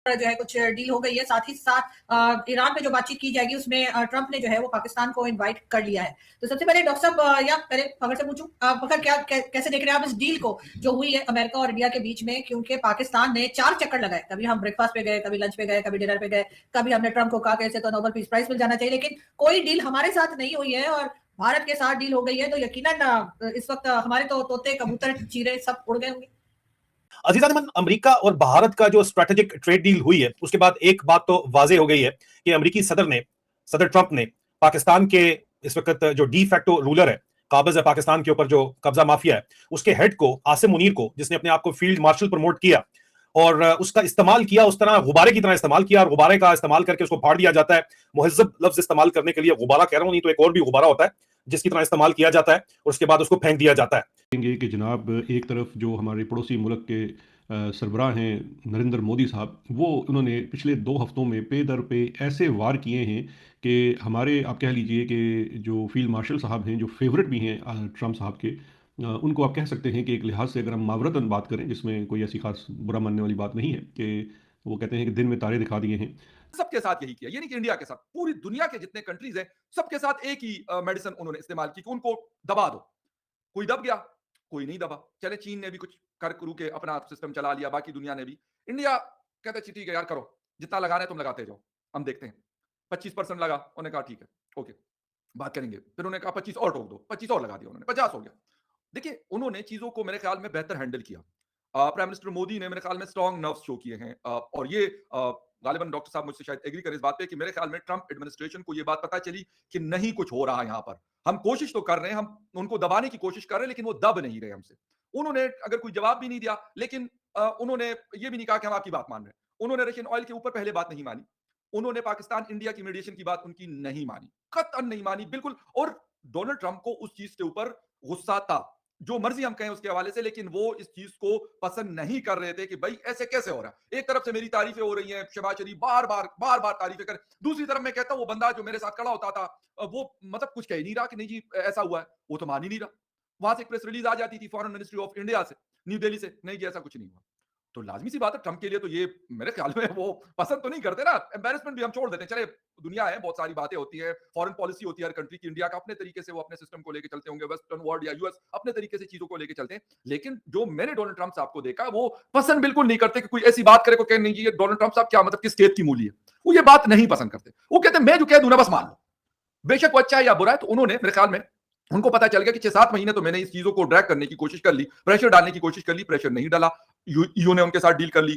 जो है कुछ डील हो गई है। साथ ही साथ ईरान पे जो बातचीत की जाएगी उसमें ट्रंप ने जो है वो पाकिस्तान को इनवाइट कर लिया है। तो सबसे पहले डॉक्टर साहब या पहले फखर से पूछूं, फखर कैसे देख रहे हैं आप इस डील को जो हुई है अमेरिका और इंडिया के बीच में? क्योंकि पाकिस्तान ने 4 चक्कर लगाए, कभी हम ब्रेकफास्ट पे गए, कभी लंच पे गए, कभी डिनर पे गए, कभी हमने ट्रंप को कहा कि इसे तो नोबेल पीस प्राइज मिल जाना चाहिए, लेकिन कोई डील हमारे साथ नहीं हुई है और भारत के साथ डील हो गई है। तो यकीनन इस वक्त हमारे तो तोते कबूतर चीरे सब उड़ गए होंगे। अजीजान, अमेरिका और भारत का जो स्ट्रेटेजिक ट्रेड डील हुई है उसके बाद एक बात तो वाजे हो गई है कि अमेरिकी सदर ट्रंप ने पाकिस्तान के इस वक्त जो डी फैक्टो रूलर है, काबिज है पाकिस्तान के ऊपर, जो कब्जा माफिया है, उसके हेड को, आसिम मुनीर को, जिसने अपने आप को फील्ड मार्शल प्रमोट किया और उसका इस्तेमाल किया उस तरह गुब्बारे की तरह इस्तेमाल किया, और गुब्बारे का इस्तेमाल करके उसको फाड़ दिया जाता है। मुहज्जब लफ्ज इस्तेमाल करने के लिए गुब्बारा कह रहा हूं, नहीं तो एक और भी गुब्बारा होता है जिसकी तरह इस्तेमाल किया जाता है और उसके बाद उसको फेंक दिया जाता है। कि जनाब, एक तरफ जो हमारे पड़ोसी मुल्क के सरबराह हैं नरेंद्र मोदी साहब, वो उन्होंने पिछले 2 हफ्तों में पे दर पे ऐसे वार किए हैं कि हमारे, आप कह लीजिए कि जो फील्ड मार्शल साहब हैं, जो फेवरेट भी हैं ट्रंप साहब के, उनको आप कह सकते हैं कि एक लिहाज से अगर हम मावरतन बात करें, जिसमें कोई ऐसी खास बुरा मानने वाली बात नहीं है, कि वो कहते हैं कि दिन में तारे दिखा दिए हैं। सबके साथ यही किया, ये नहीं कि इंडिया के साथ, पूरी दुनिया के जितने कंट्रीज हैं सबके साथ एक ही मेडिसिन उन्होंने इस्तेमाल की कि उनको दबा दो। कोई दब गया, कोई नहीं दबा। चले चीन ने भी कुछ कर करू के अपना सिस्टम चला लिया, बाकी दुनिया ने भी। इंडिया कहता है ठीक है यार, करो जितना लगाना है तुम लगाते जाओ, हम देखते हैं। 25% लगा, उन्होंने कहा ठीक है, ओके, बात करेंगे। फिर उन्होंने कहा 25 और ठोक दो, 25 और लगा दिया उन्होंने, 50 हो गया। देखिए, उन्होंने चीजों को मेरे ख्याल में बेहतर हैंडल किया। प्राइम मिनिस्टर मोदी ने मेरे ख्याल में स्ट्रॉन्ग नर्व्स शो किए हैं, और ये गालिबन डॉक्टर साहब मुझसे शायद एग्री करें इस बात पे कि मेरे ख्याल में ट्रंप एडमिनिस्ट्रेशन को ये बात पता चली कि नहीं कुछ हो रहा है यहाँ पर। हम कोशिश तो कर रहे हैं, हम उनको दबाने की कोशिश कर रहे हैं, लेकिन वो दब नहीं रहे हमसे। उन्होंने अगर कोई जवाब भी नहीं दिया, लेकिन उन्होंने ये भी नहीं कहा कि हम आपकी बात मान रहे हैं। उन्होंने रशियन ऑयल के ऊपर पहले बात नहीं मानी। उन्होंने पाकिस्तान इंडिया की मीडिएशन की बात उनकी नहीं मानी, कतई नहीं मानी, बिल्कुल। और डोनाल्ड ट्रंप को उस चीज के ऊपर गुस्सा था, जो मर्जी हम कहें उसके हवाले से, लेकिन वो इस चीज को पसंद नहीं कर रहे थे कि भाई ऐसे कैसे हो रहा है। एक तरफ से मेरी तारीफें हो रही हैं, शहबाज शरीफ बार बार तारीफें कर, दूसरी तरफ मैं कहता हूं वो बंदा जो मेरे साथ खड़ा होता था, वो मतलब कुछ कह ही नहीं रहा कि नहीं जी ऐसा हुआ है, वो तो मान ही नहीं रहा। वहां से एक प्रेस रिलीज आ जाती थी फॉरेन मिनिस्ट्री ऑफ इंडिया से, न्यू दिल्ली से, नहीं जी ऐसा कुछ नहीं हुआ। तो लाजमी सी बात है, ट्रंप के लिए तो ये मेरे ख्याल में वो पसंद तो नहीं करते ना। एम्बेरसमेंट भी हम छोड़ देते हैं, चले दुनिया है, बहुत सारी बातें होती है, फॉरेन पॉलिसी होती है हर कंट्री की। इंडिया का अपने तरीके से वो अपने सिस्टम को लेके चलते होंगे, वेस्टर्न वर्ल्ड या यूएस अपने तरीके से चीजों को लेके चलते हैं। लेकिन जो मैंने डोनाल्ड ट्रंप साहब को देखा, वो पसंद बिल्कुल नहीं करते कि कोई ऐसी बात करे को कह नहीं जी डोनाल्ड ट्रंप साहब क्या मतलब किस खेत की मूली है। वो ये बात नहीं पसंद करते। वो कहते हैं मैं जो कह दूं ना बस मान लो, बेशक वो अच्छा है या बुरा है। तो उन्होंने मेरे ख्याल में उनको पता चल गया कि 6-7 महीने तो मैंने इस चीजों को ड्रैग करने की कोशिश कर ली, प्रेशर डालने की कोशिश कर ली, प्रेशर नहीं डाला। ईयू ने उनके साथ डील कर ली,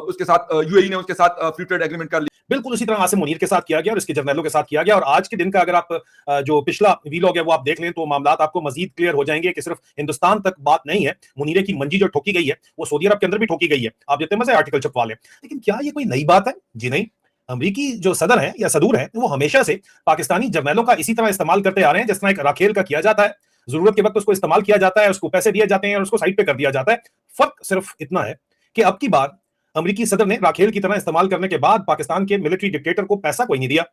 उसके साथ यूएई ने उसके साथ फ्री ट्रेड एग्रीमेंट कर ली। बिल्कुल उसी तरह आसिम मुनीर के साथ किया गया और इसके जर्नैलों के साथ किया गया। और आज के दिन का अगर आप जो पिछला वीलॉग है वो आप देख लें तो मामला आपको मजीद क्लियर हो जाएंगे कि सिर्फ हिंदुस्तान तक बात नहीं है। मुनीरे की मंजी जो ठोकी गई है वो सऊदी अरब के अंदर भी ठोकी गई है। आप जितने मजे आर्टिकल छपवा लें, लेकिन क्या ये कोई नई बात है? जी नहीं। अमरीकी जो सदर है या सदूर है वो हमेशा से पाकिस्तानी जर्नैलों का इसी तरह इस्तेमाल करते आ रहे हैं जिस तरह एक राखेल का किया जाता है। जरूरत के वक्त उसको इस्तेमाल किया जाता है, उसको पैसे दिए जाते हैं और उसको साइड पे कर दिया जाता है। फर्क सिर्फ इतना है कि अब की बार अमेरिकी सदर ने राखेल की तरह इस्तेमाल करने के बाद पाकिस्तान के मिलिट्री डिक्टेटर को पैसा कोई नहीं दिया।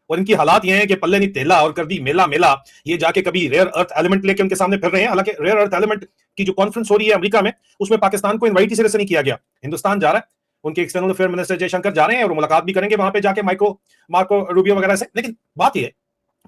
और इनकी हालात ये हैं कि पल्ले नहीं तेला और कर दी मेला मेला। ये जाके कभी रेयर अर्थ एलिमेंट लेके उनके सामने फिर रहे हैं। हालांकि रेयर अर्थ एलिमेंट की जो कॉन्फ्रेंस हो रही है अमेरिका में, उसमें पाकिस्तान को इनवाइट इसी तरह से नहीं किया गया। हिंदुस्तान जा रहा है, उनके एक्सटर्नल अफेयर मिनिस्टर जयशंकर जा रहे हैं और मुलाकात भी करेंगे वहां पे जाके मार्को रूबियो वगैरह से। लेकिन बात यह है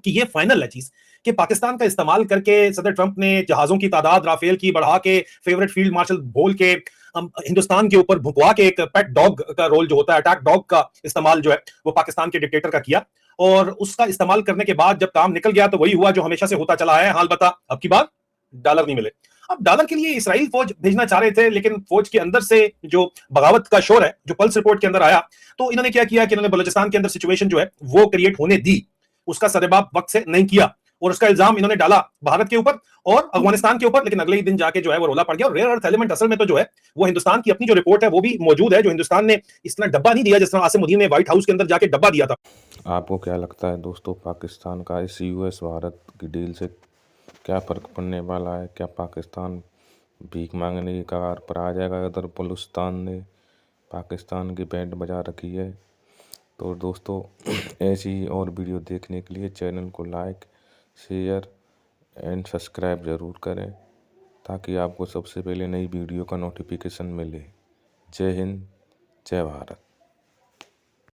कि ये फाइनल है चीज कि पाकिस्तान का इस्तेमाल करके सदर ट्रंप ने जहाजों की तादाद राफेल की बढ़ा के, फेवरेट फील्ड मार्शल बोल के, हिंदुस्तान के ऊपर भुकवा के एक पेट डॉग का रोल जो होता है, अटैक डॉग का इस्तेमाल जो है वो पाकिस्तान के डिक्टेटर का किया। और उसका इस्तेमाल करने के बाद जब काम निकल गया तो वही हुआ जो हमेशा से होता चला है। हाल बता, अब की बार डॉलर नहीं मिले। अब डॉलर के लिए इसराइल फौज भेजना चाह रहे थे, लेकिन फौज के अंदर से जो बगावत का शोर है जो पल्स रिपोर्ट के अंदर आया, तो इन्होंने क्या किया कि इन्होंने बलूचिस्तान के अंदर सिचुएशन जो है वो क्रिएट होने दी, उसका सरेबाब वक्त से नहीं किया और उसका इल्जाम इन्होंने डाला भारत के ऊपर और अफगानिस्तान के ऊपर। लेकिन अगले ही दिन जाके जो है वो रोला पड़ गया। और रेयर अर्थ एलिमेंट असल में तो जो है वो हिंदुस्तान की अपनी जो रिपोर्ट है वो भी मौजूद है, जो हिंदुस्तान ने इस तरह डब्बा नहीं दिया जिस तरह आसिम मुनीर ने व्हाइट हाउस के अंदर जाके डब्बा दिया था। आपको क्या लगता है दोस्तों, पाकिस्तान का इस यूएस भारत की डील से क्या फर्क पड़ने वाला है? क्या पाकिस्तान भीख मांगने की कगार पर आ जाएगा अगर बलूचिस्तान ने पाकिस्तान की बैंड बजा रखी है? तो दोस्तों, ऐसी और वीडियो देखने के लिए चैनल को लाइक, शेयर एंड सब्सक्राइब ज़रूर करें ताकि आपको सबसे पहले नई वीडियो का नोटिफिकेशन मिले। जय हिंद, जय भारत।